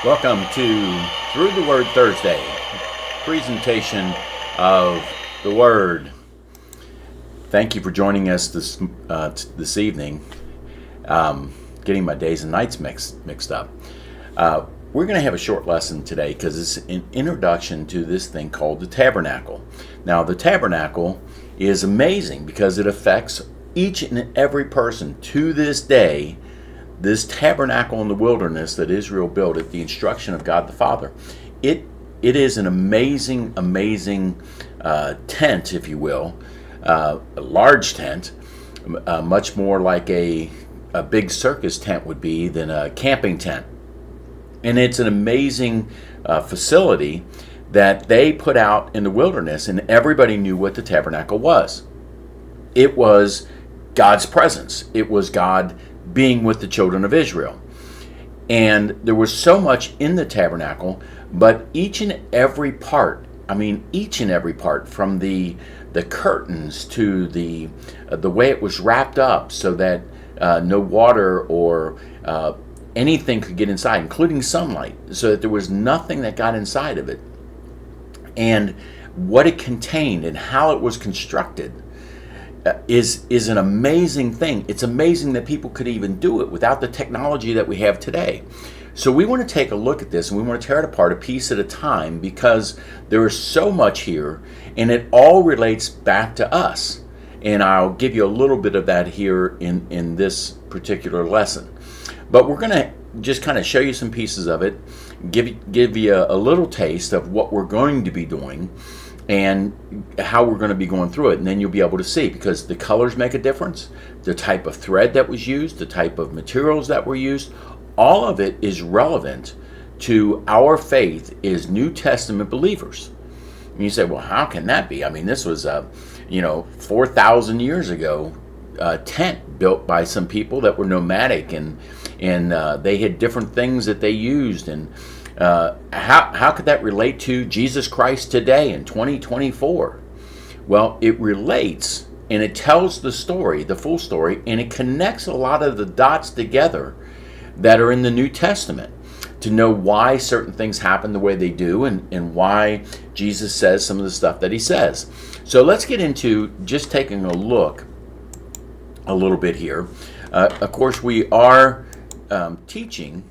Welcome to Through the Word Thursday, presentation of the Word. Thank you for joining us this evening. Getting my days and nights mixed up. We're going to have a short lesson today because it's an introduction to this thing called the Tabernacle. Now, the Tabernacle is amazing because it affects each and every person to this day. This tabernacle in the wilderness that Israel built at the instruction of God the Father, it is an amazing tent, if you will, a large tent, much more like a big circus tent would be than a camping tent. And it's an amazing facility that they put out in the wilderness, and everybody knew what the tabernacle was. It was God's presence. It was God being with the children of Israel. And there was so much in the tabernacle, but each and every part from the curtains to the way it was wrapped up so that no water or anything could get inside, including sunlight, so that there was nothing that got inside of it. And what it contained and how it was constructed is an amazing thing. It's amazing that people could even do it without the technology that we have today. So we want to take a look at this, and we want to tear it apart a piece at a time, because there is so much here and it all relates back to us. And I'll give you a little bit of that here in this particular lesson. But we're going to just kind of show you some pieces of it, give you a little taste of what we're going to be doing and how we're going to be going through it. And then you'll be able to see, because the colors make a difference, the type of thread that was used, the type of materials that were used, all of it is relevant to our faith as New Testament believers. And you say, well, how can that be? I mean, this was 4,000 years ago, a tent built by some people that were nomadic, and they had different things that they used. And how could that relate to Jesus Christ today in 2024? Well, it relates, and it tells the story, the full story, and it connects a lot of the dots together that are in the New Testament to know why certain things happen the way they do, and why Jesus says some of the stuff that he says. So let's get into just taking a look a little bit here. Of course, we are teaching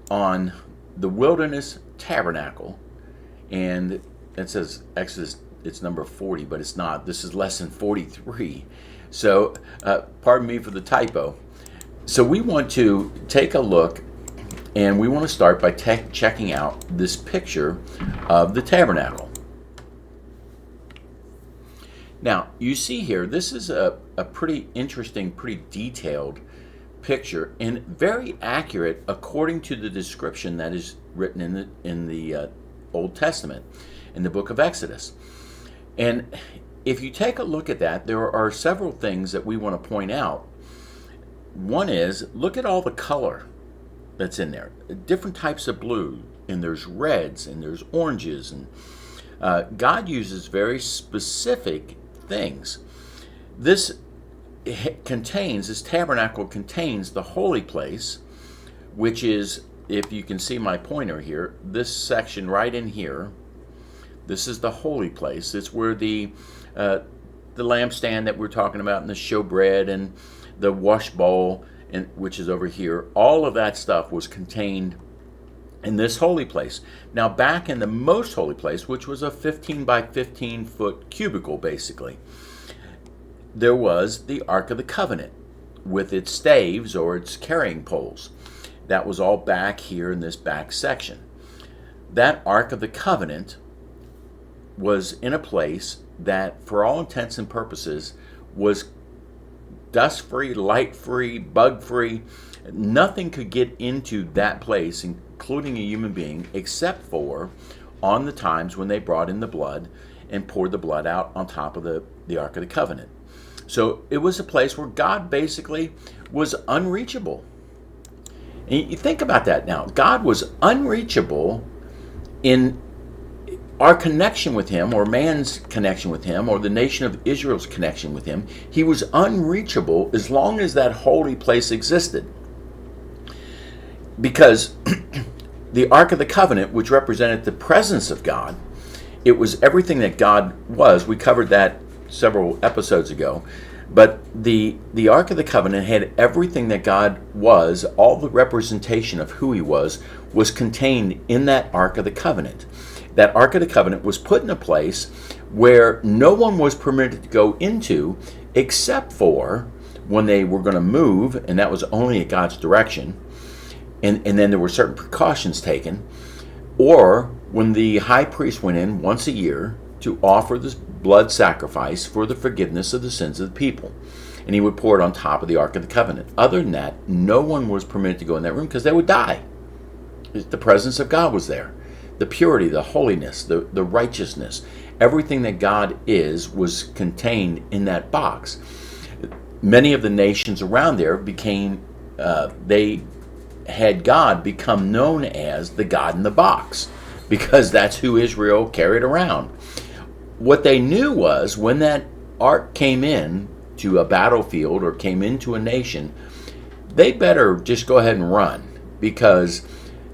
on the wilderness tabernacle, and it says Exodus, it's number 40, but it's not. This is lesson 43, so pardon me for the typo. So we want to take a look, and we want to start by checking out this picture of the tabernacle. Now, you see here, this is a pretty interesting, pretty detailed picture, and very accurate according to the description that is written in the Old Testament, in the book of Exodus. And if you take a look at that, there are several things that we want to point out. One is, look at all the color that's in there, different types of blue, and there's reds, and there's oranges, and God uses very specific things. This tabernacle contains the holy place, which is, if you can see my pointer here, this section right in here. This is the holy place. It's where the lampstand that we're talking about, and the showbread, and the wash bowl, and which is over here. All of that stuff was contained in this holy place. Now, back in the most holy place, which was a 15 by 15 foot cubicle, basically, there was the Ark of the Covenant with its staves, or its carrying poles. That was all back here in this back section. That Ark of the Covenant was in a place that, for all intents and purposes, was dust-free, light-free, bug-free. Nothing could get into that place, including a human being, except for on the times when they brought in the blood and poured the blood out on top of the Ark of the Covenant. So it was a place where God basically was unreachable. And you think about that now. God was unreachable in our connection with him, or man's connection with him, or the nation of Israel's connection with him. He was unreachable as long as that holy place existed. because the Ark of the Covenant, which represented the presence of God, it was everything that God was. We covered that several episodes ago. But the Ark of the Covenant had everything that God was. All the representation of who he was contained in that Ark of the Covenant. That Ark of the Covenant was put in a place where no one was permitted to go into except for when they were going to move, and that was only at God's direction. And then there were certain precautions taken. Or when the high priest went in once a year to offer this blood sacrifice for the forgiveness of the sins of the people. And he would pour it on top of the Ark of the Covenant. Other than that, no one was permitted to go in that room because they would die. The presence of God was there. The purity, the holiness, the righteousness, everything that God is was contained in that box. Many of the nations around there they had God become known as the God in the box, because that's who Israel carried around. What they knew was when that ark came in to a battlefield or came into a nation, they better just go ahead and run, because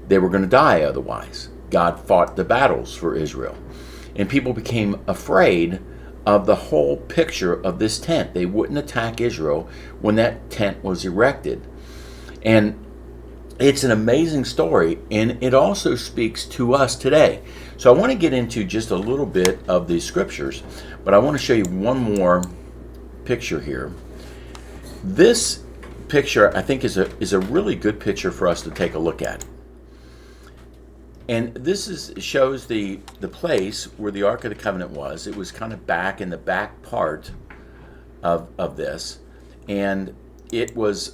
they were going to die otherwise. God fought the battles for Israel. And people became afraid of the whole picture of this tent. They wouldn't attack Israel when that tent was erected. And it's an amazing story, and it also speaks to us today. So I want to get into just a little bit of the scriptures, but I want to show you one more picture here. This picture, I think, is a really good picture for us to take a look at. And this shows the place where the Ark of the Covenant was. It was kind of back in the back part of this, and it was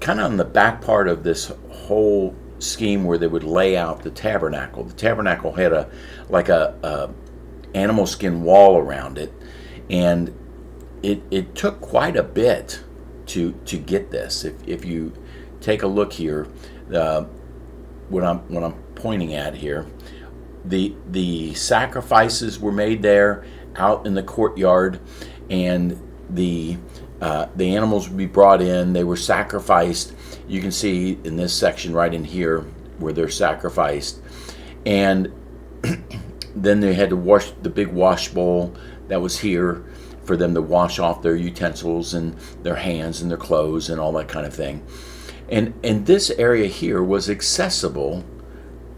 kind of on the back part of this whole scheme where they would lay out the tabernacle. The tabernacle had a animal skin wall around it, and it took quite a bit to get this. If you take a look here, what I'm pointing at here, the sacrifices were made there out in the courtyard, and the animals would be brought in. They were sacrificed. You can see in this section right in here where they're sacrificed. And then they had to wash the big wash bowl that was here for them to wash off their utensils and their hands and their clothes and all that kind of thing. And this area here was accessible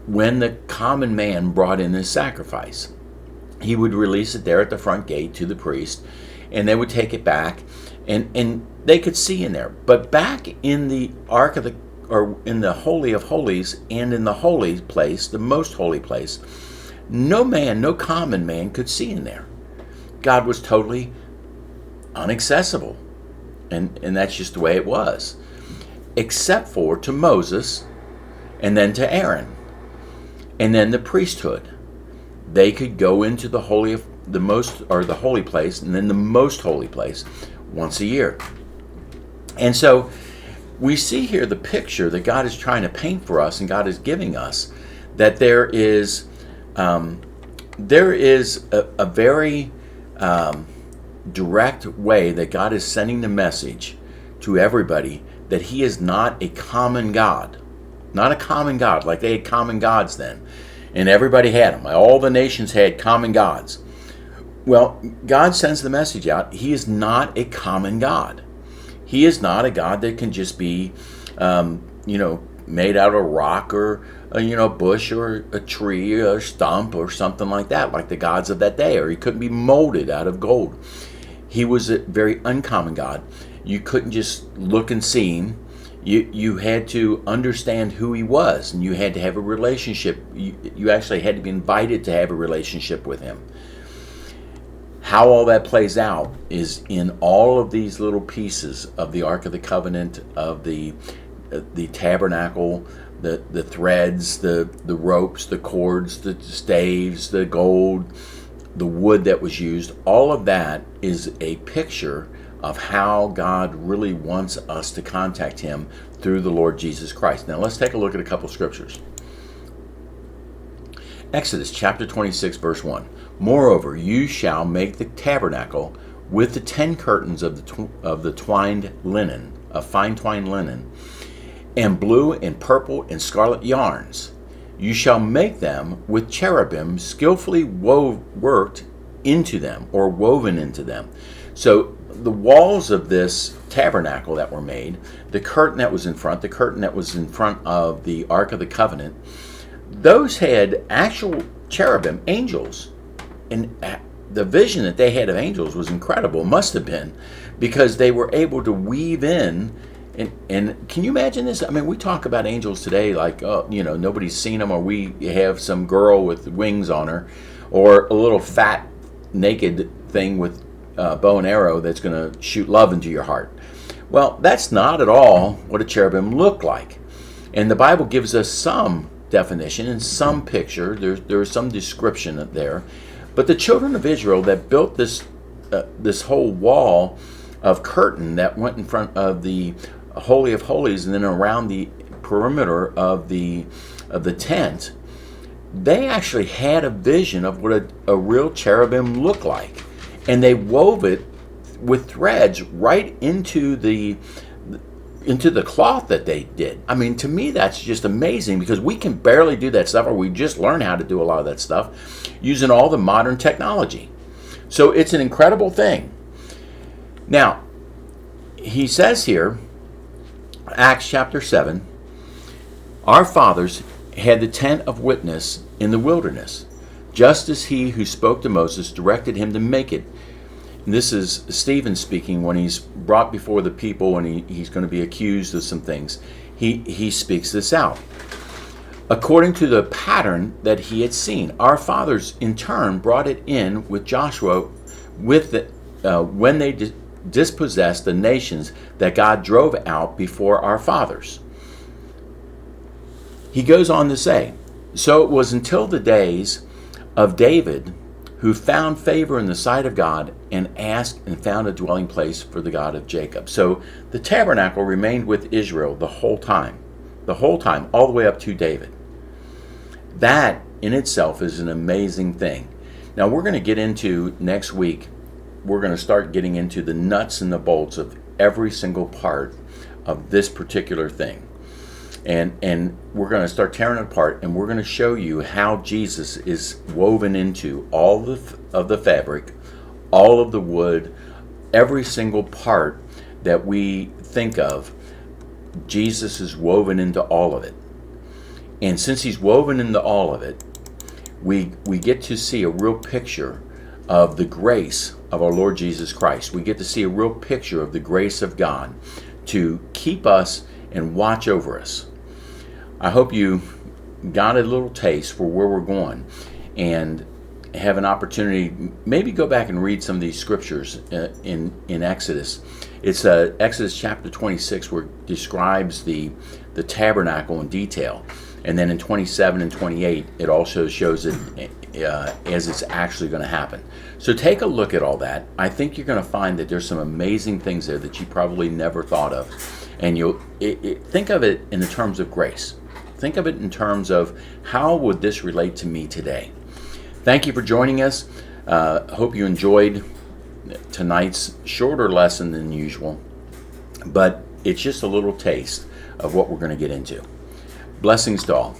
when the common man brought in his sacrifice. He would release it there at the front gate to the priest, and they would take it back, and they could see in there. But back in the Ark of the, or in the Holy of Holies, and in the holy place, the most holy place, no man, no common man could see in there. God was totally inaccessible, and that's just the way it was, except for to Moses, and then to Aaron, and then the priesthood. They could go into the holy of the most, or the holy place, and then the most holy place once a year. And so we see here the picture that God is trying to paint for us, and God is giving us, that there is a very direct way that God is sending the message to everybody that He is not a common God. Not a common God, like they had common gods then. And everybody had them. All the nations had common gods. Well, God sends the message out. He is not a common God. He is not a God that can just be, made out of rock or, a bush or a tree or a stump or something like that, like the gods of that day. Or he couldn't be molded out of gold. He was a very uncommon God. You couldn't just look and see Him. You had to understand who He was, and you had to have a relationship. You actually had to be invited to have a relationship with Him. How all that plays out is in all of these little pieces of the Ark of the Covenant, of the tabernacle, the threads, the ropes, the cords, the staves, the gold, the wood that was used. All of that is a picture of how God really wants us to contact Him through the Lord Jesus Christ. Now let's take a look at a couple of scriptures. Exodus chapter 26, verse 1. Moreover, you shall make the tabernacle with the 10 curtains of the twined linen, of fine twined linen, and blue and purple and scarlet yarns. You shall make them with cherubim skillfully worked into them, or woven into them. So the walls of this tabernacle that were made, the curtain that was in front, the curtain that was in front of the Ark of the Covenant, those had actual cherubim, angels. And the vision that they had of angels was incredible, must have been, because they were able to weave in. And can you imagine this? I mean, we talk about angels today like, oh, nobody's seen them, or we have some girl with wings on her, or a little fat, naked thing with bow and arrow that's going to shoot love into your heart. Well, that's not at all what a cherubim looked like. And the Bible gives us some definition and some picture. There's some description there. But the children of Israel that built this whole wall of curtain that went in front of the Holy of Holies and then around the perimeter of the tent, they actually had a vision of what a real cherubim looked like. And they wove it with threads right into the cloth that they did. I mean, to me, that's just amazing, because we can barely do that stuff, or we just learn how to do a lot of that stuff using all the modern technology. So it's an incredible thing. Now, he says here, Acts chapter 7, our fathers had the tent of witness in the wilderness, just as he who spoke to Moses directed him to make it. And this is Stephen speaking when he's brought before the people and he's going to be accused of some things. He speaks this out. According to the pattern that he had seen, our fathers in turn brought it in with Joshua when they dispossessed the nations that God drove out before our fathers. He goes on to say, so it was until the days of David, who found favor in the sight of God and asked and found a dwelling place for the God of Jacob. So the tabernacle remained with Israel the whole time, all the way up to David. That in itself is an amazing thing. Now we're going to get into next week, we're going to start getting into the nuts and the bolts of every single part of this particular thing. And we're going to start tearing it apart, and we're going to show you how Jesus is woven into all of the fabric, all of the wood, every single part that we think of. Jesus is woven into all of it. And since he's woven into all of it, we get to see a real picture of the grace of our Lord Jesus Christ. We get to see a real picture of the grace of God to keep us and watch over us. I hope you got a little taste for where we're going and have an opportunity, maybe go back and read some of these scriptures in Exodus. It's Exodus chapter 26 where it describes the tabernacle in detail. And then in 27 and 28, it also shows it as it's actually going to happen. So take a look at all that. I think you're going to find that there's some amazing things there that you probably never thought of. And you'll think of it in the terms of grace. Think of it in terms of how would this relate to me today. Thank you for joining us. Hope you enjoyed tonight's shorter lesson than usual. But it's just a little taste of what we're going to get into. Blessings to all.